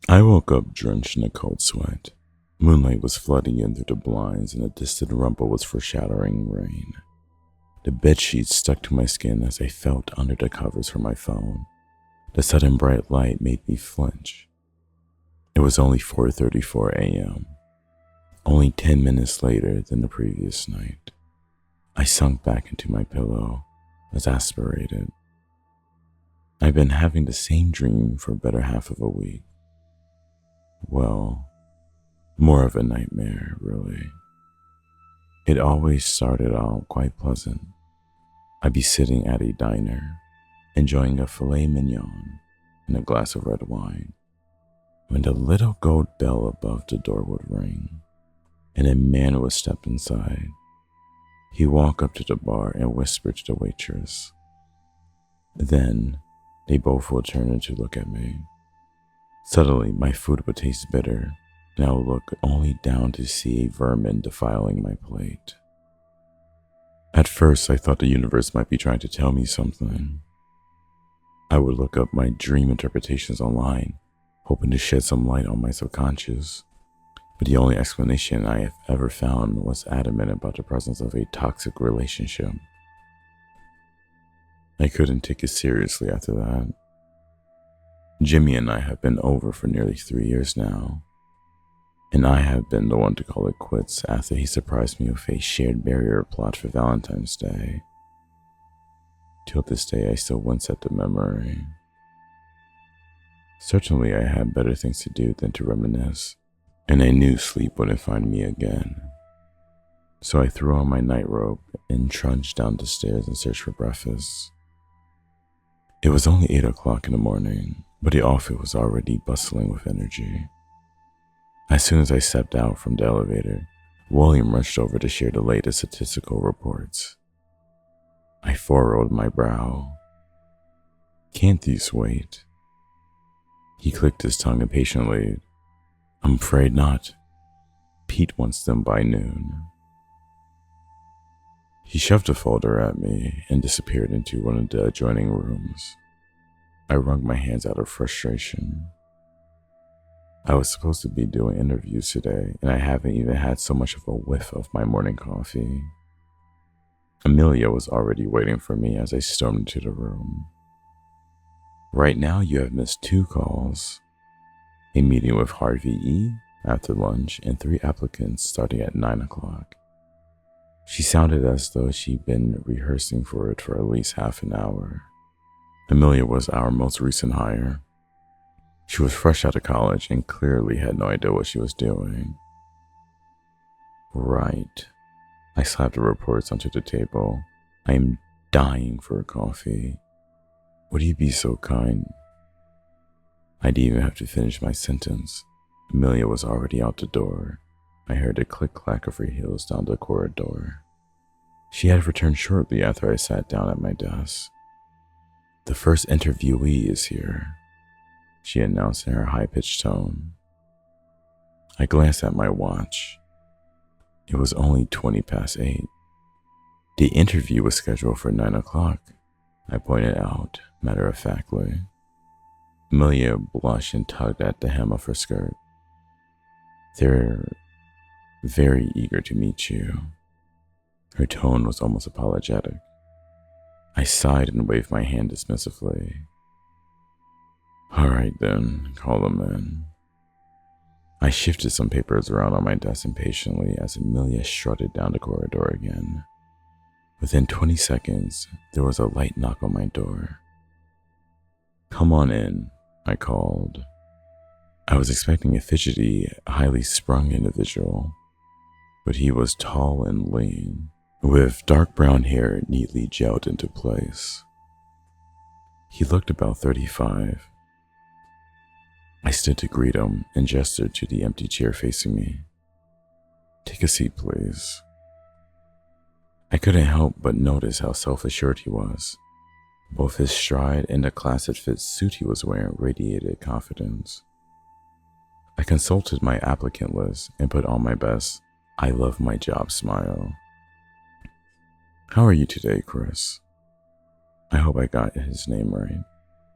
I woke up drenched in a cold sweat. Moonlight was flooding in through the blinds, and a distant rumble was foreshadowing rain. The bedsheets stuck to my skin as I felt under the covers for my phone. The sudden bright light made me flinch. It was only 4:34 a.m., only 10 minutes later than the previous night. I sunk back into my pillow, exasperated. I've been having the same dream for a better half of a week. Well, more of a nightmare, really. It always started out quite pleasant. I'd be sitting at a diner, enjoying a filet mignon and a glass of red wine, when the little gold bell above the door would ring, and a man would step inside. He'd walk up to the bar and whisper to the waitress. Then, they both would turn to look at me. Suddenly, my food would taste bitter, and I would look only down to see a vermin defiling my plate. At first, I thought the universe might be trying to tell me something. I would look up my dream interpretations online, hoping to shed some light on my subconscious, but the only explanation I have ever found was adamant about the presence of a toxic relationship. I couldn't take it seriously after that. Jimmy and I have been over for nearly 3 years now, and I have been the one to call it quits after he surprised me with a shared barrier plot for Valentine's Day. Till this day, I still wince at the memory. Certainly, I had better things to do than to reminisce, and I knew sleep wouldn't find me again. So I threw on my nightrobe and trudged down the stairs and searched for breakfast. It was only 8 o'clock in the morning, but the office was already bustling with energy. As soon as I stepped out from the elevator, William rushed over to share the latest statistical reports. I furrowed my brow. Can't these wait? He clicked his tongue impatiently. I'm afraid not. Pete wants them by noon. He shoved a folder at me and disappeared into one of the adjoining rooms. I wrung my hands out of frustration. I was supposed to be doing interviews today, and I haven't even had so much of a whiff of my morning coffee. Amelia was already waiting for me as I stormed into the room. Right now, you have missed 2 calls. A meeting with Harvey E. after lunch and 3 applicants starting at 9 o'clock. She sounded as though she'd been rehearsing for it for at least half an hour. Amelia was our most recent hire. She was fresh out of college and clearly had no idea what she was doing. Right. I slapped the reports onto the table. I am dying for a coffee. Would you be so kind? I didn't even have to finish my sentence. Amelia was already out the door. I heard the click-clack of her heels down the corridor. She had returned shortly after I sat down at my desk. The first interviewee is here, she announced in her high-pitched tone. I glanced at my watch. It was only 20 past 8. The interview was scheduled for 9 o'clock, I pointed out, matter-of-factly. Amelia blushed and tugged at the hem of her skirt. They're very eager to meet you. Her tone was almost apologetic. I sighed and waved my hand dismissively. All right then, call them in. I shifted some papers around on my desk impatiently as Amelia strutted down the corridor again. Within 20 seconds, there was a light knock on my door. Come on in, I called. I was expecting a fidgety, highly sprung individual, but he was tall and lean, with dark brown hair neatly gelled into place. He looked about 35. I stood to greet him and gestured to the empty chair facing me. Take a seat, please. I couldn't help but notice how self-assured he was. Both his stride and the class-fit suit he was wearing radiated confidence. I consulted my applicant list and put on my best I love my job smile. How are you today, Chris? I hope I got his name right.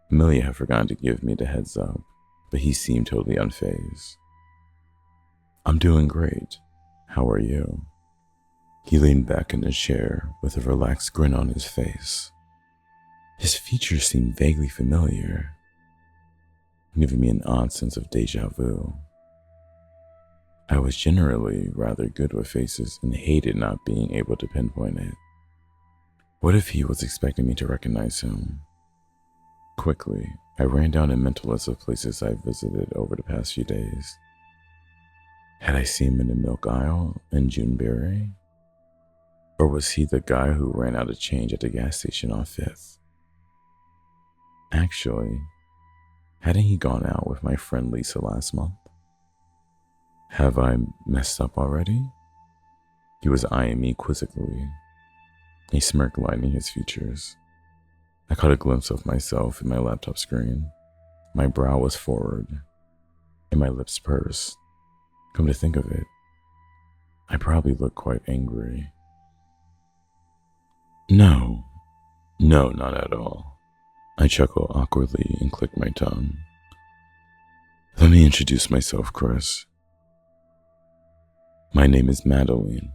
Amelia had forgotten to give me the heads up, but he seemed totally unfazed. I'm doing great. How are you? He leaned back in his chair with a relaxed grin on his face. His features seemed vaguely familiar, giving me an odd sense of deja vu. I was generally rather good with faces and hated not being able to pinpoint it. What if he was expecting me to recognize him? Quickly, I ran down a mental list of places I visited over the past few days. Had I seen him in the milk aisle in Juneberry? Or was he the guy who ran out of change at the gas station on 5th? Actually, hadn't he gone out with my friend Lisa last month? Have I messed up already? He was eyeing me quizzically, a smirk lining his features. I caught a glimpse of myself in my laptop screen. My brow was forward, and my lips pursed. Come to think of it, I probably looked quite angry. No, not at all. I chuckled awkwardly and clicked my tongue. Let me introduce myself, Chris. My name is Madeline,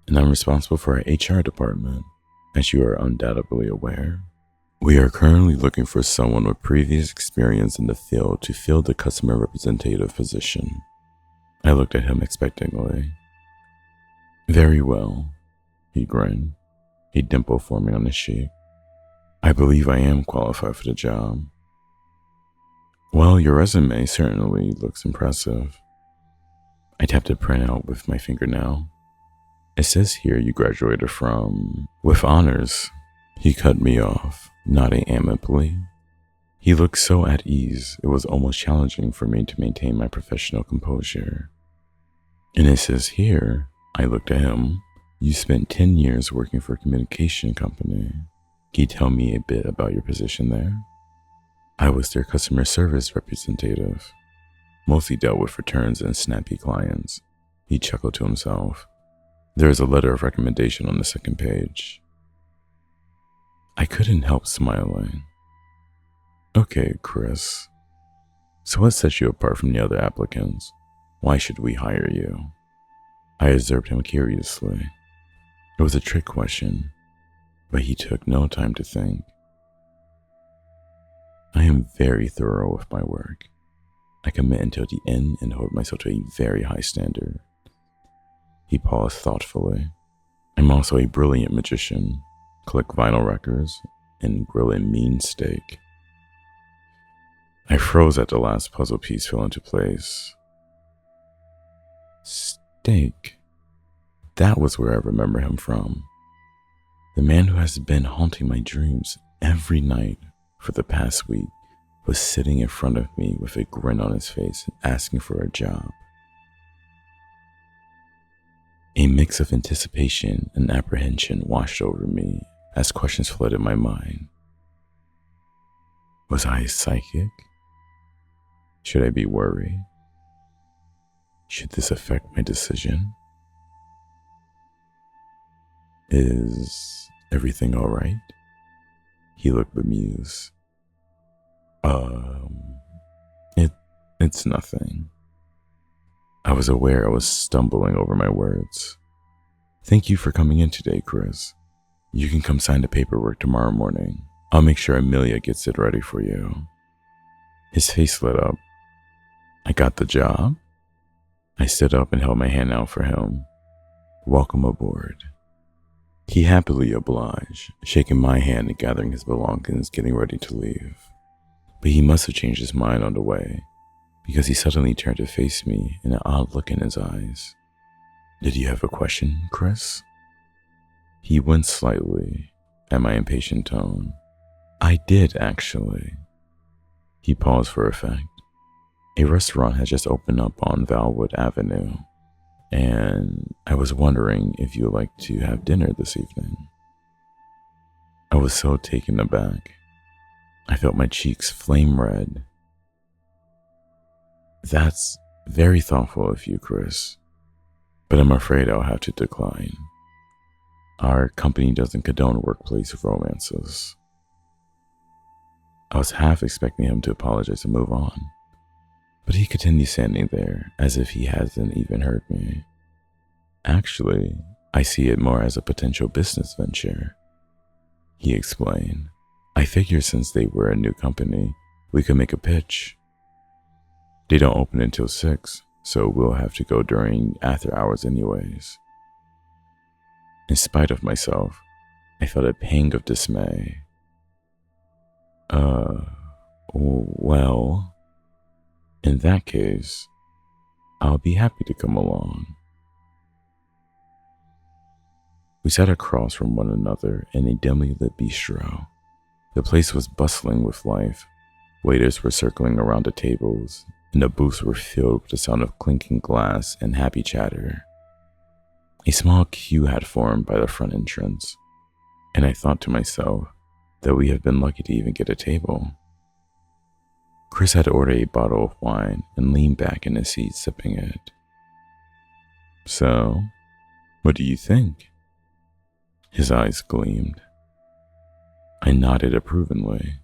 and I'm responsible for our HR department. As you are undoubtedly aware, we are currently looking for someone with previous experience in the field to fill the customer representative position. I looked at him expectantly. Very well, he grinned, a dimple forming on his cheek. I believe I am qualified for the job. Well, your resume certainly looks impressive. I tapped the printout with my fingernail. It says here you graduated with honors. He cut me off, nodding amicably. He looked so at ease, it was almost challenging for me to maintain my professional composure. And it says here, I looked at him, you spent 10 years working for a communication company. Can you tell me a bit about your position there? I was their customer service representative. Mostly dealt with returns and snappy clients. He chuckled to himself. There is a letter of recommendation on the second page. I couldn't help smiling. Okay, Chris. So what sets you apart from the other applicants? Why should we hire you? I observed him curiously. It was a trick question, but he took no time to think. I am very thorough with my work. I commit until the end and hold myself to a very high standard. He paused thoughtfully. I'm also a brilliant magician. Collect vinyl records and grill a mean steak. I froze at the last puzzle piece fell into place. Steak. That was where I remember him from. The man who has been haunting my dreams every night for the past week was sitting in front of me with a grin on his face and asking for a job. A mix of anticipation and apprehension washed over me as questions flooded my mind. Was I psychic? Should I be worried? Should this affect my decision? Is everything all right? He looked bemused. It's nothing. I was aware I was stumbling over my words. Thank you for coming in today, Chris. You can come sign the paperwork tomorrow morning. I'll make sure Amelia gets it ready for you. His face lit up. I got the job? I stood up and held my hand out for him. Welcome aboard. He happily obliged, shaking my hand and gathering his belongings, getting ready to leave. But he must have changed his mind on the way, because he suddenly turned to face me and an odd look in his eyes. Did you have a question, Chris? He winced slightly at my impatient tone. I did, actually. He paused for effect. A restaurant had just opened up on Valwood Avenue, and I was wondering if you would like to have dinner this evening. I was so taken aback. I felt my cheeks flame red. That's very thoughtful of you, Chris, but I'm afraid I'll have to decline. Our company doesn't condone workplace romances. I was half expecting him to apologize and move on, But he continued standing there as if he hasn't even heard me. Actually, I see it more as a potential business venture, he explained. I figured since they were a new company, we could make a pitch. They don't open until 6, so we'll have to go during after hours anyways. In spite of myself, I felt a pang of dismay. Well, in that case, I'll be happy to come along. We sat across from one another in a dimly lit bistro. The place was bustling with life. Waiters were circling around the tables, and the booths were filled with the sound of clinking glass and happy chatter. A small queue had formed by the front entrance, and I thought to myself that we have been lucky to even get a table. Chris had ordered a bottle of wine and leaned back in his seat sipping it. So, what do you think? His eyes gleamed. I nodded approvingly.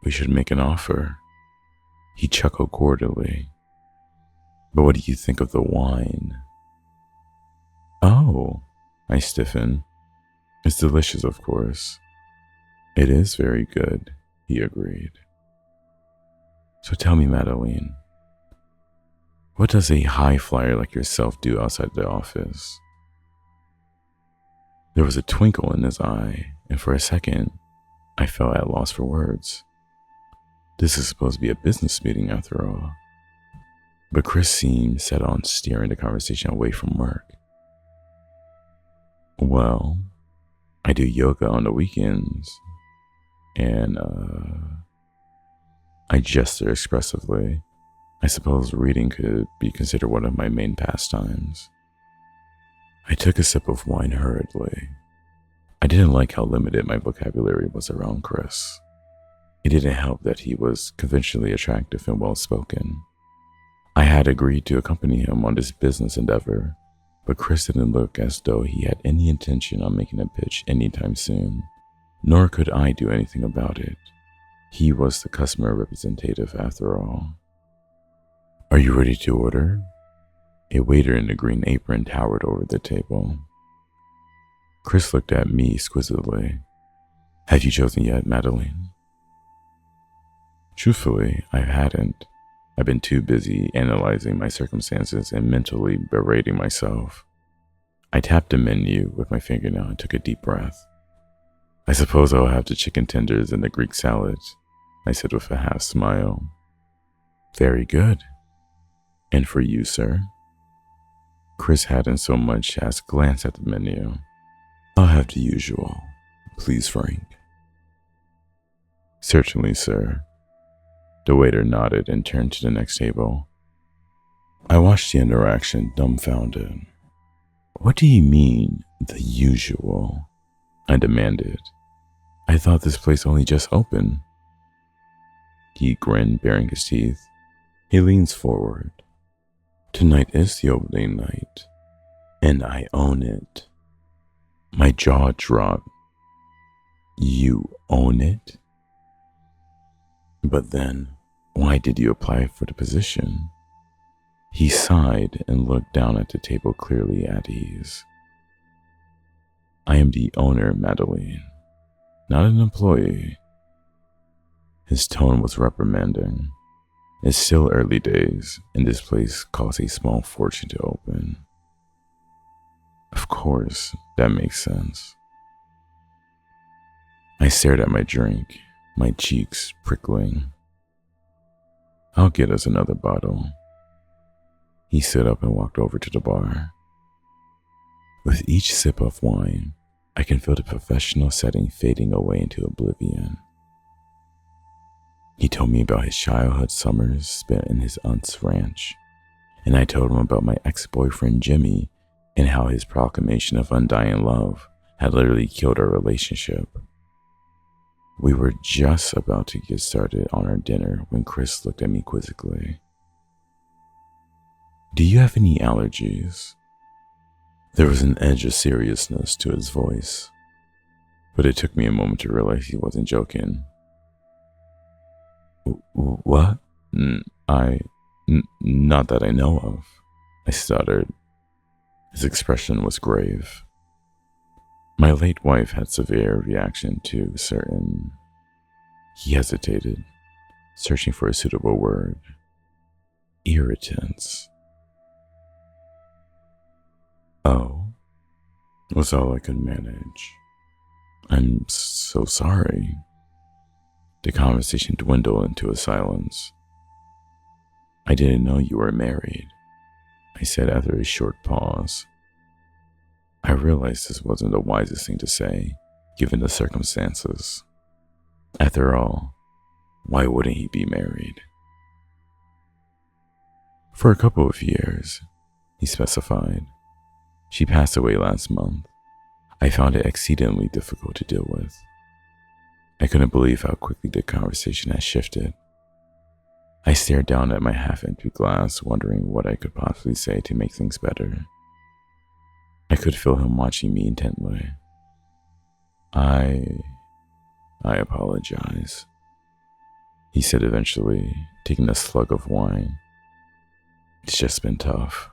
We should make an offer. He chuckled cordially. But what do you think of the wine? Oh, I stiffened. It's delicious, of course. It is very good, he agreed. So tell me, Madeline, what does a high flyer like yourself do outside the office? There was a twinkle in his eye, and for a second, I felt at loss for words. This is supposed to be a business meeting after all. But Chris seemed set on steering the conversation away from work. Well, I do yoga on the weekends, and I gestured expressively. I suppose reading could be considered one of my main pastimes. I took a sip of wine hurriedly. I didn't like how limited my vocabulary was around Chris. It didn't help that he was conventionally attractive and well-spoken. I had agreed to accompany him on this business endeavor, but Chris didn't look as though he had any intention on making a pitch anytime soon, nor could I do anything about it. He was the customer representative after all. Are you ready to order? A waiter in a green apron towered over the table. Chris looked at me exquisitely. Have you chosen yet, Madeline? Truthfully, I hadn't. I've been too busy analyzing my circumstances and mentally berating myself. I tapped the menu with my fingernail and took a deep breath. I suppose I'll have the chicken tenders and the Greek salad, I said with a half smile. Very good. And for you, sir? Chris hadn't so much as glanced at the menu. I'll have the usual, please, Frank. Certainly, sir. The waiter nodded and turned to the next table. I watched the interaction, dumbfounded. What do you mean, the usual? I demanded. I thought this place only just opened. He grinned, baring his teeth. He leans forward. Tonight is the opening night, and I own it. My jaw dropped. You own it? But then, why did you apply for the position? He sighed and looked down at the table, clearly at ease. I am the owner, Madeline, not an employee. His tone was reprimanding. It's still early days, and this place costs a small fortune to open. Of course, that makes sense. I stared at my drink, my cheeks prickling. I'll get us another bottle. He stood up and walked over to the bar. With each sip of wine, I can feel the professional setting fading away into oblivion. He told me about his childhood summers spent in his aunt's ranch, and I told him about my ex-boyfriend Jimmy and how his proclamation of undying love had literally killed our relationship. We were just about to get started on our dinner when Chris looked at me quizzically. Do you have any allergies? There was an edge of seriousness to his voice, but it took me a moment to realize he wasn't joking. What? Not that I know of, I stuttered. His expression was grave. My late wife had severe reaction to certain... He hesitated, searching for a suitable word. Irritants. Oh, was all I could manage. I'm so sorry. The conversation dwindled into a silence. I didn't know you were married, I said after a short pause. I realized this wasn't the wisest thing to say, given the circumstances. After all, why wouldn't he be married? For a couple of years, he specified. She passed away last month. I found it exceedingly difficult to deal with. I couldn't believe how quickly the conversation had shifted. I stared down at my half-empty glass, wondering what I could possibly say to make things better. I could feel him watching me intently. I apologize, he said eventually, taking a slug of wine. It's just been tough.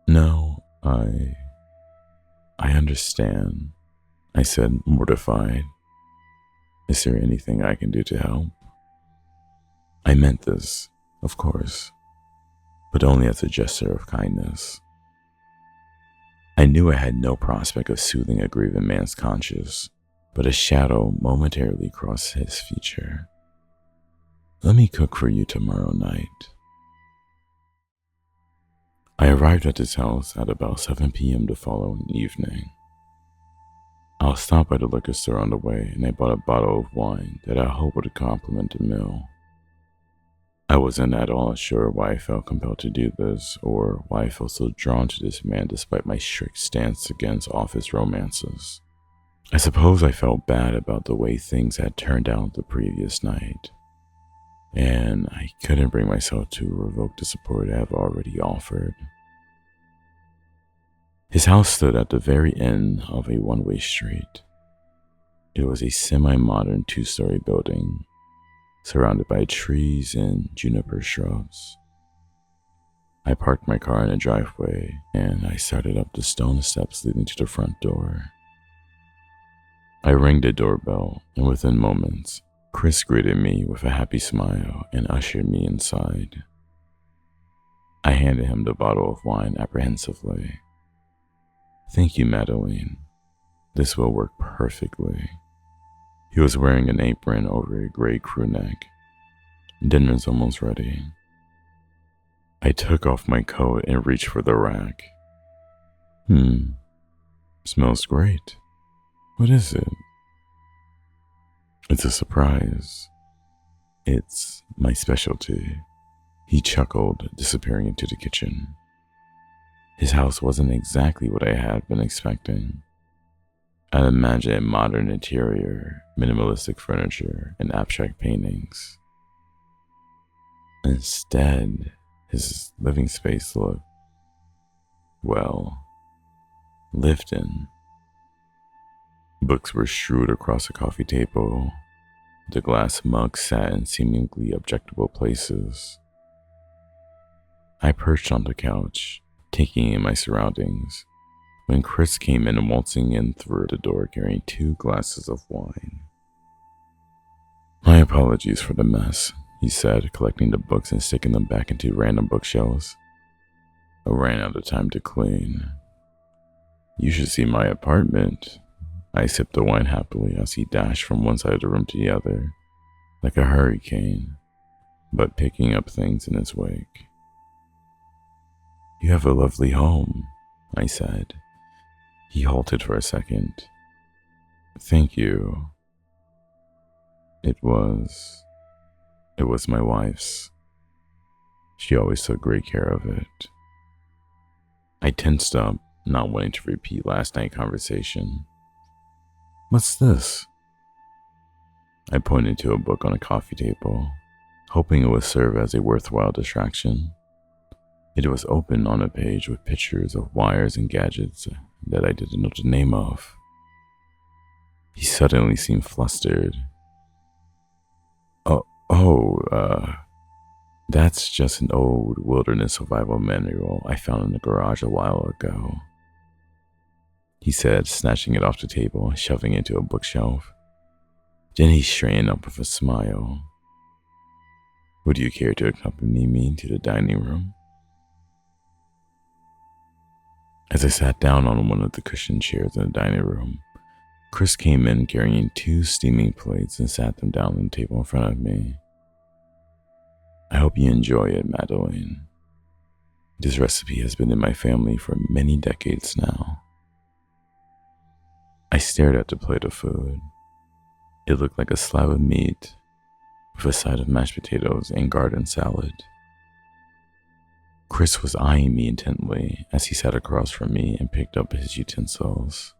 No, I understand, I said, mortified. Is there anything I can do to help? I meant this, of course, but only as a gesture of kindness. I knew I had no prospect of soothing a grieving man's conscience, but a shadow momentarily crossed his feature. Let me cook for you tomorrow night. I arrived at his house at about 7 p.m. the following evening. I'll stop by the liquor store on the way, and I bought a bottle of wine that I hoped would complement the meal. I wasn't at all sure why I felt compelled to do this, or why I felt so drawn to this man despite my strict stance against office romances. I suppose I felt bad about the way things had turned out the previous night, and I couldn't bring myself to revoke the support I have already offered. His house stood at the very end of a one-way street. It was a semi-modern 2-story building, surrounded by trees and juniper shrubs. I parked my car in a driveway, and I started up the stone steps leading to the front door. I rang the doorbell, and within moments, Chris greeted me with a happy smile and ushered me inside. I handed him the bottle of wine apprehensively. Thank you, Madeline. This will work perfectly. He was wearing an apron over a gray crew neck. Dinner's almost ready. I took off my coat and reached for the rack. Smells great. What is it? It's a surprise. It's my specialty. He chuckled, disappearing into the kitchen. His house wasn't exactly what I had been expecting. I imagined a modern interior, minimalistic furniture, and abstract paintings. Instead, his living space looked, well, lived in. Books were strewed across the coffee table. The glass mug sat in seemingly objectable places. I perched on the couch, taking in my surroundings, when Chris came in waltzing in through the door carrying 2 glasses of wine. My apologies for the mess, he said, collecting the books and sticking them back into random bookshelves. I ran out of time to clean. You should see my apartment. I sipped the wine happily as he dashed from one side of the room to the other, like a hurricane, but picking up things in his wake. You have a lovely home, I said. He halted for a second. Thank you. It was my wife's. She always took great care of it. I tensed up, not wanting to repeat last night's conversation. What's this? I pointed to a book on a coffee table, hoping it would serve as a worthwhile distraction. It was open on a page with pictures of wires and gadgets that I didn't know the name of. He suddenly seemed flustered. That's just an old wilderness survival manual I found in the garage a while ago, he said, snatching it off the table and shoving it into a bookshelf. Then he straightened up with a smile. Would you care to accompany me to the dining room? As I sat down on one of the cushioned chairs in the dining room, Chris came in carrying 2 steaming plates and sat them down on the table in front of me. I hope you enjoy it, Madeline. This recipe has been in my family for many decades now. I stared at the plate of food. It looked like a slab of meat with a side of mashed potatoes and garden salad. Chris was eyeing me intently as he sat across from me and picked up his utensils.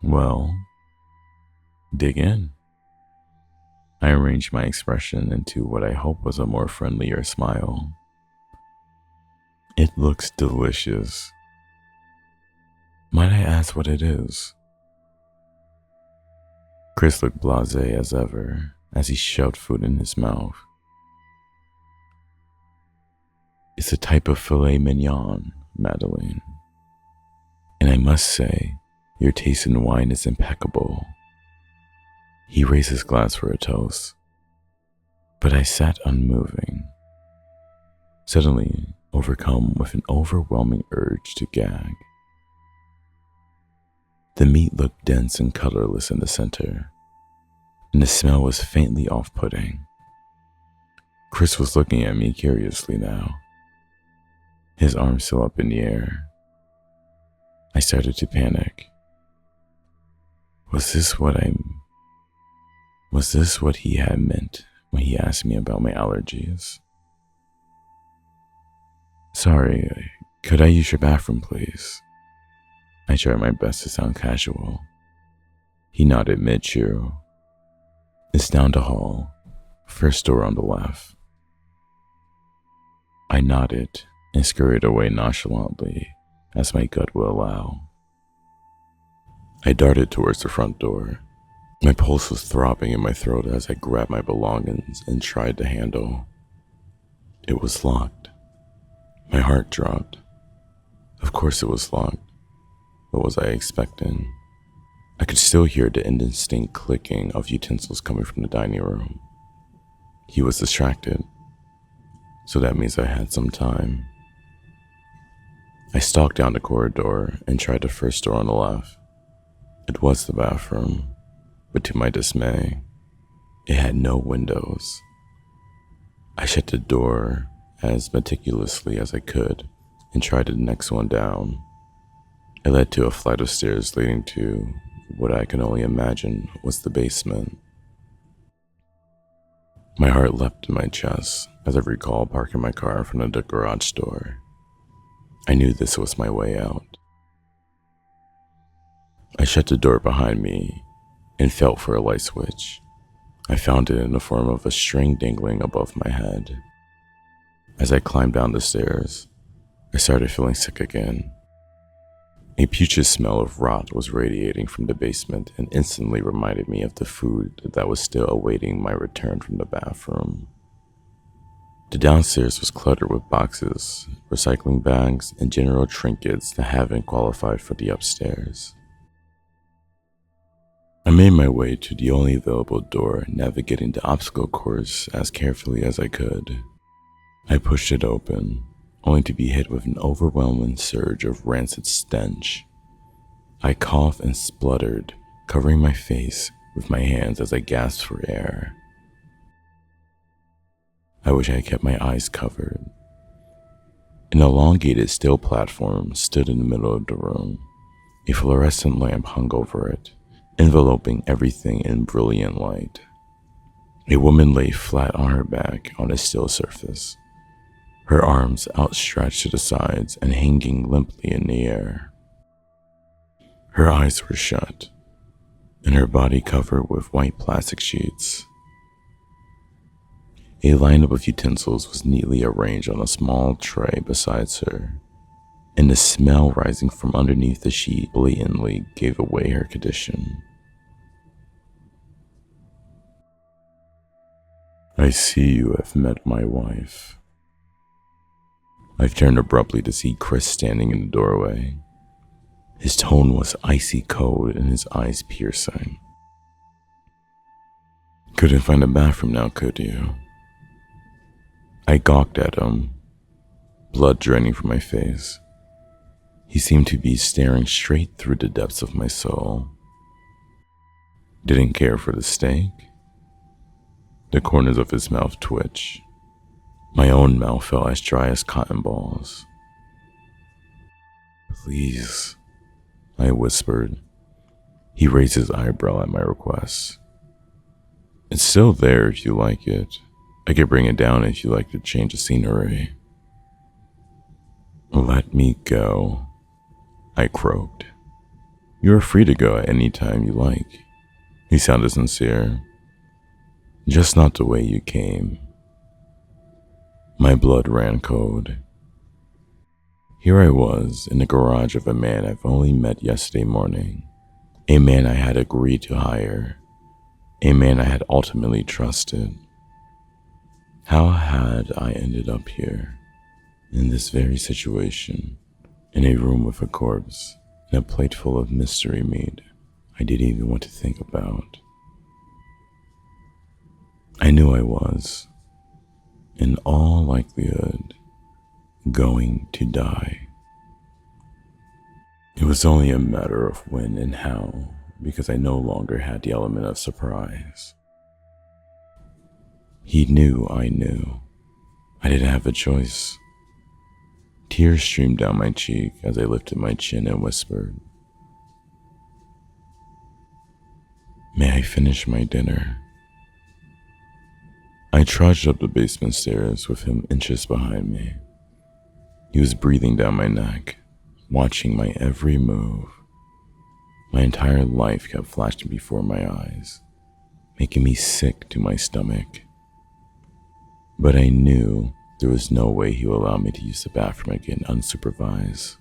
Well, dig in. I arranged my expression into what I hope was a more friendlier smile. It looks delicious. Might I ask what it is? Chris looked blasé as ever as he shoved food in his mouth. It's a type of filet mignon, Madeline. And I must say, your taste in wine is impeccable. He raised his glass for a toast, but I sat unmoving, suddenly overcome with an overwhelming urge to gag. The meat looked dense and colorless in the center, and the smell was faintly off-putting. Chris was looking at me curiously now, his arms still up in the air. I started to panic. Was this what he had meant when he asked me about my allergies? Sorry, could I use your bathroom, please? I tried my best to sound casual. He nodded mid-chew. It's down the hall, first door on the left. I nodded and scurried away nonchalantly, as my gut will allow. I darted towards the front door. My pulse was throbbing in my throat as I grabbed my belongings and tried the handle. It was locked. My heart dropped. Of course it was locked. What was I expecting? I could still hear the indistinct clicking of utensils coming from the dining room. He was distracted, so that means I had some time. I stalked down the corridor and tried the first door on the left. It was the bathroom, but to my dismay, it had no windows. I shut the door as meticulously as I could and tried the next one down. It led to a flight of stairs leading to what I can only imagine was the basement. My heart leapt in my chest as I recalled parking my car in front of the garage door. I knew this was my way out. I shut the door behind me and felt for a light switch. I found it in the form of a string dangling above my head. As I climbed down the stairs, I started feeling sick again. A putrid smell of rot was radiating from the basement and instantly reminded me of the food that was still awaiting my return from the bathroom. The downstairs was cluttered with boxes, recycling bags, and general trinkets that haven't qualified for the upstairs. I made my way to the only available door, navigating the obstacle course as carefully as I could. I pushed it open, only to be hit with an overwhelming surge of rancid stench. I coughed and spluttered, covering my face with my hands as I gasped for air. I wish I had kept my eyes covered. An elongated steel platform stood in the middle of the room. A fluorescent lamp hung over it, enveloping everything in brilliant light. A woman lay flat on her back on a steel surface, her arms outstretched to the sides and hanging limply in the air. Her eyes were shut, and her body covered with white plastic sheets. A lineup of utensils was neatly arranged on a small tray beside her, and the smell rising from underneath the sheet blatantly gave away her condition. I see you have met my wife. I turned abruptly to see Chris standing in the doorway. His tone was icy cold and his eyes piercing. Couldn't find a bathroom now, could you? I gawked at him, blood draining from my face. He seemed to be staring straight through the depths of my soul. Didn't care for the steak. The corners of his mouth twitched. My own mouth felt as dry as cotton balls. Please, I whispered. He raised his eyebrow at my request. It's still there if you like it. I could bring it down if you like to change the scenery. Let me go, I croaked. You're free to go at any time you like. He sounded sincere. Just not the way you came. My blood ran cold. Here I was in the garage of a man I've only met yesterday morning. A man I had agreed to hire. A man I had ultimately trusted. How had I ended up here, in this very situation, in a room with a corpse and a plate full of mystery meat I didn't even want to think about? I knew I was, in all likelihood, going to die. It was only a matter of when and how, because I no longer had the element of surprise. He knew I knew. I didn't have a choice. Tears streamed down my cheek as I lifted my chin and whispered, "May I finish my dinner?" I trudged up the basement stairs with him inches behind me. He was breathing down my neck, watching my every move. My entire life kept flashing before my eyes, making me sick to my stomach. But I knew there was no way he would allow me to use the bathroom again unsupervised.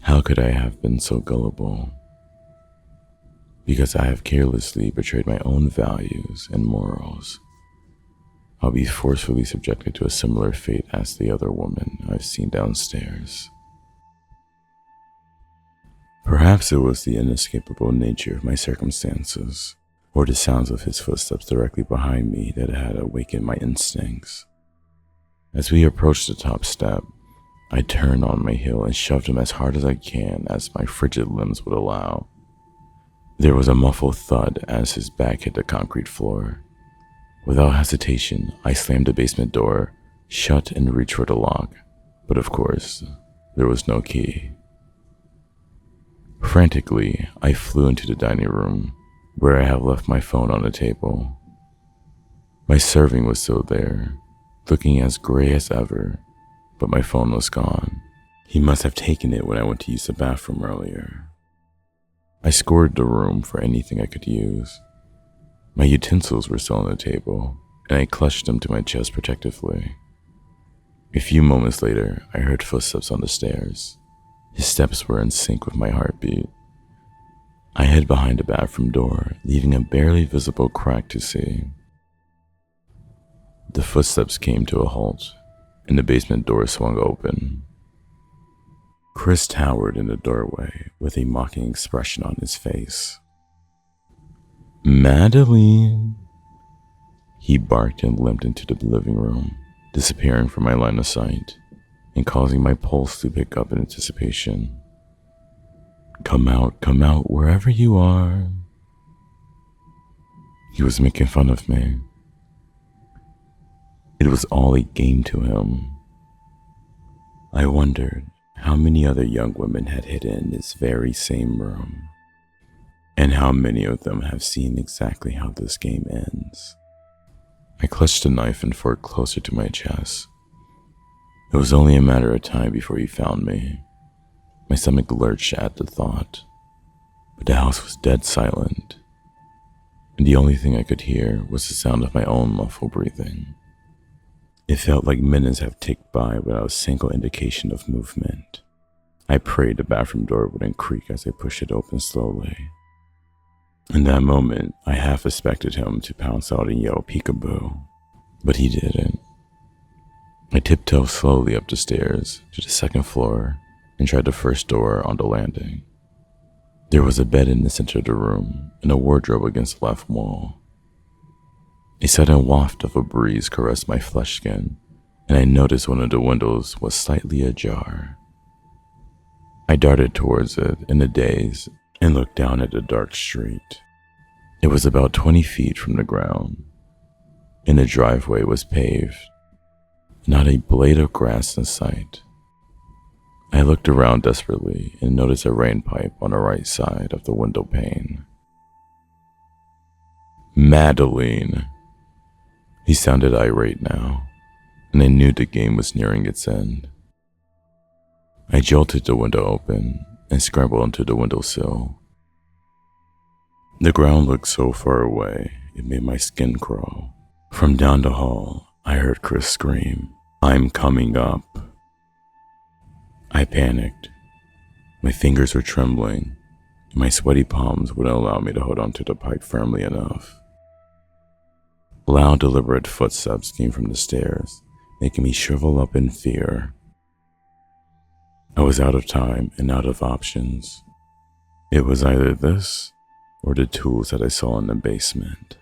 How could I have been so gullible? Because I have carelessly betrayed my own values and morals, I'll be forcefully subjected to a similar fate as the other woman I've seen downstairs. Perhaps it was the inescapable nature of my circumstances, or the sounds of his footsteps directly behind me that had awakened my instincts. As we approached the top step, I turned on my heel and shoved him as hard as I can as my frigid limbs would allow. There was a muffled thud as his back hit the concrete floor. Without hesitation, I slammed the basement door, shut and reached for the lock, but of course, there was no key. Frantically, I flew into the dining room, where I had left my phone on the table. My serving was still there, looking as gray as ever, but my phone was gone. He must have taken it when I went to use the bathroom earlier. I scoured the room for anything I could use. My utensils were still on the table, and I clutched them to my chest protectively. A few moments later, I heard footsteps on the stairs. His steps were in sync with my heartbeat. I hid behind the bathroom door, leaving a barely visible crack to see. The footsteps came to a halt, and the basement door swung open. Chris towered in the doorway with a mocking expression on his face. "Madeline!" He barked and limped into the living room, disappearing from my line of sight and causing my pulse to pick up in anticipation. Come out, wherever you are." He was making fun of me. It was all a game to him. I wondered how many other young women had hidden in this very same room, and how many of them have seen exactly how this game ends. I clutched the knife and fork closer to my chest. It was only a matter of time before he found me. My stomach lurched at the thought, but the house was dead silent, and the only thing I could hear was the sound of my own muffled breathing. It felt like minutes have ticked by without a single indication of movement. I prayed the bathroom door wouldn't creak as I pushed it open slowly. In that moment, I half expected him to pounce out and yell peekaboo, but he didn't. I tiptoed slowly up the stairs to the second floor and tried the first door on the landing. There was a bed in the center of the room and a wardrobe against the left wall. A sudden waft of a breeze caressed my flesh skin, and I noticed one of the windows was slightly ajar. I darted towards it in a daze and looked down at the dark street. It was about 20 feet from the ground, and the driveway was paved. Not a blade of grass in sight. I looked around desperately and noticed a rain pipe on the right side of the window pane. Madeline! He sounded irate now, and I knew the game was nearing its end. I jolted the window open and scrambled onto the windowsill. The ground looked so far away, it made my skin crawl. From down the hall, I heard Chris scream, "I'm coming up." I panicked. My fingers were trembling, and my sweaty palms wouldn't allow me to hold onto the pipe firmly enough. Loud, deliberate footsteps came from the stairs, making me shrivel up in fear. I was out of time and out of options. It was either this or the tools that I saw in the basement.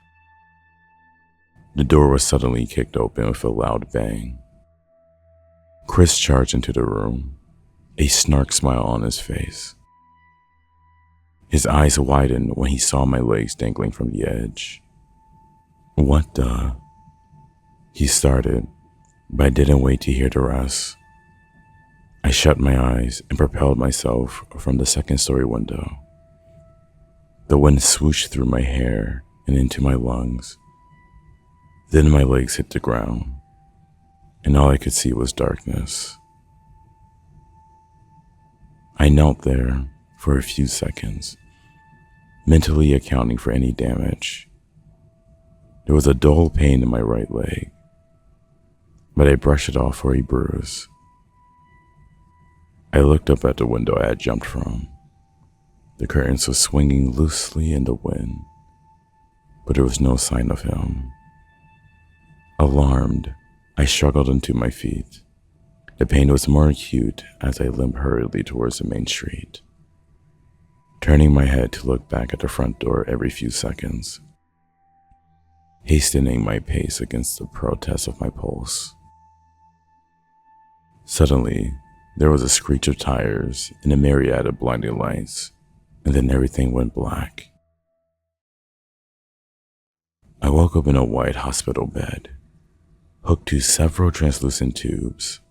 The door was suddenly kicked open with a loud bang. Chris charged into the room, a snark smile on his face. His eyes widened when he saw my legs dangling from the edge. "What the?" he started, but I didn't wait to hear the rest. I shut my eyes and propelled myself from the second-story window. The wind swooshed through my hair and into my lungs. Then my legs hit the ground, and all I could see was darkness. I knelt there for a few seconds, mentally accounting for any damage. There was a dull pain in my right leg, but I brushed it off for a bruise. I looked up at the window I had jumped from. The curtains were swinging loosely in the wind, but there was no sign of him. Alarmed, I struggled onto my feet. The pain was more acute as I limped hurriedly towards the main street, turning my head to look back at the front door every few seconds, hastening my pace against the protest of my pulse. Suddenly, there was a screech of tires and a myriad of blinding lights, and then everything went black. I woke up in a white hospital bed, hooked to several translucent tubes.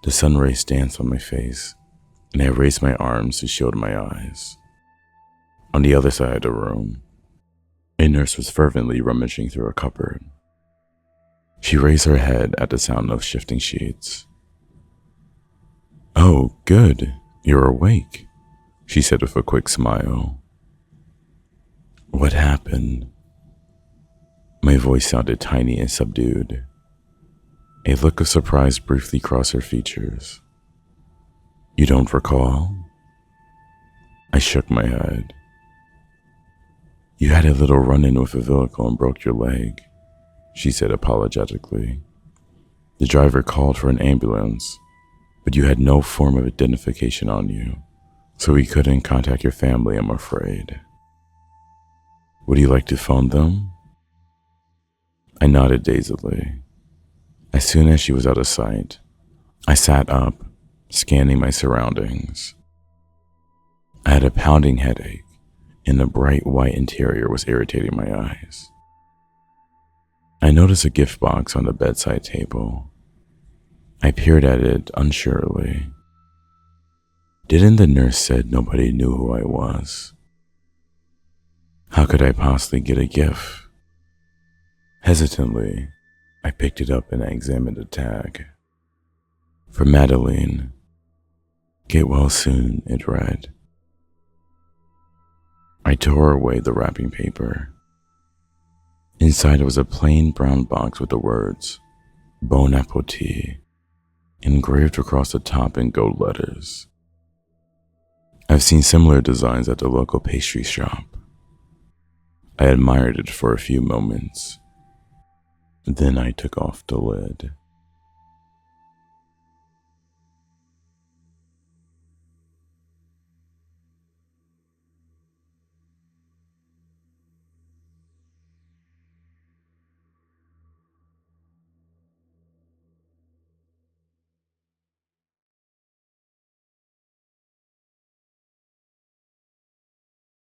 The sun rays danced on my face, and I raised my arms to shield my eyes. On the other side of the room, a nurse was fervently rummaging through a cupboard. She raised her head at the sound of shifting sheets. "Oh, good, you're awake," she said with a quick smile. "What happened?" My voice sounded tiny and subdued. A look of surprise briefly crossed her features. "You don't recall?" I shook my head. "You had a little run-in with a vehicle and broke your leg," she said apologetically. "The driver called for an ambulance, but you had no form of identification on you, so we couldn't contact your family, I'm afraid. Would you like to phone them?" I nodded dazedly. As soon as she was out of sight, I sat up, scanning my surroundings. I had a pounding headache, and the bright white interior was irritating my eyes. I noticed a gift box on the bedside table. I peered at it unsurely. Didn't the nurse said nobody knew who I was? How could I possibly get a gift? Hesitantly, I picked it up and I examined the tag. "For Madeline. Get well soon," it read. I tore away the wrapping paper. Inside was a plain brown box with the words, "Bon appetit," engraved across the top in gold letters. I've seen similar designs at the local pastry shop. I admired it for a few moments. Then I took off the lid.